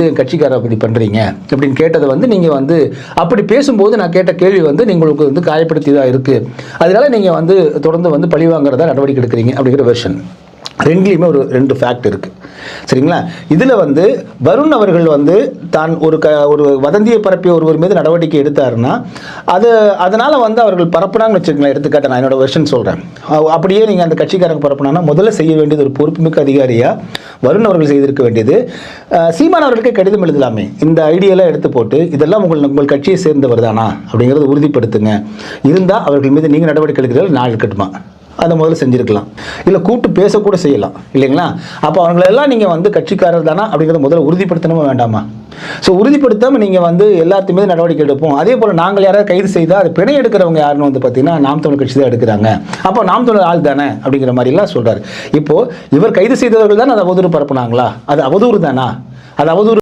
வந்து கட்சிக்காரரை பற்றி பண்ணுறீங்க அப்படின்னு கேட்டதை வந்து நீங்கள் வந்து அப்படி பேசும்போது நான் கேட்ட கேள்வி வந்து உங்களுக்கு வந்து காயப்படுத்தியதாக இருக்குது, அதனால நீங்கள் வந்து தொடர்ந்து வந்து பழி வாங்குறதா நடவடிக்கை எடுக்கிறீங்க அப்படிங்கிற வெர்ஷன். ரெண்டுலேயுமே ஒரு 2 ஃபேக்ட் இருக்குது. சரிங்களா? இதில் வந்து வருண் அவர்கள் வந்து தான் ஒரு வதந்தியை பரப்பிய ஒருவர் மீது நடவடிக்கை எடுத்தாருன்னா அதனால் வந்து அவர்கள் பரப்புனாங்கன்னு வச்சுக்கோங்களேன். எடுத்துக்காட்ட நான் என்னோட வெர்ஷன் சொல்கிறேன். அப்படியே நீங்கள் அந்த கட்சிக்காரங்க பரப்புனாங்கன்னா முதல்ல செய்ய வேண்டியது ஒரு பொறுப்புமிக்க அதிகாரியாக வருண் அவர்கள் செய்திருக்க வேண்டியது சீமான் அவர்களுக்கு கடிதம் எழுதலாமே. இந்த ஐடியெல்லாம் எடுத்து போட்டு இதெல்லாம் உங்கள் கட்சியை சேர்ந்தவர் தானா அப்படிங்கிறத உறுதிப்படுத்துங்க, இருந்தால் அவர்கள் மீது நீங்கள் நடவடிக்கை எடுக்கிறீர்கள், நான் எடுக்கட்டுமா, அதை முதல்ல செஞ்சுருக்கலாம். இல்லை கூட்டு பேசக்கூட செய்யலாம் இல்லைங்களா? அப்போ அவங்களெல்லாம் நீங்கள் வந்து கட்சிக்காரர் தானா அப்படிங்கிறத முதல்ல உறுதிப்படுத்தணுமா வேண்டாமா? ஸோ உறுதிப்படுத்தாமல் நீங்கள் வந்து எல்லாத்தையுமே நடவடிக்கை எடுப்போம். அதே போல் நாங்கள் யாராவது கைது செய்தால் அது பிணை எடுக்கிறவங்க யாருன்னு வந்து பார்த்தீங்கன்னா நாம் தமிழ் கட்சி தான் எடுக்கிறாங்க, அப்போ நாம் தமிழ் ஆள் தானே அப்படிங்கிற மாதிரிலாம் சொல்கிறார். இப்போது இவர் கைது செய்தவர்கள் தான் அது அவதூறு பரப்புனாங்களா? அது அவதூறு தானா? அது அவதூறு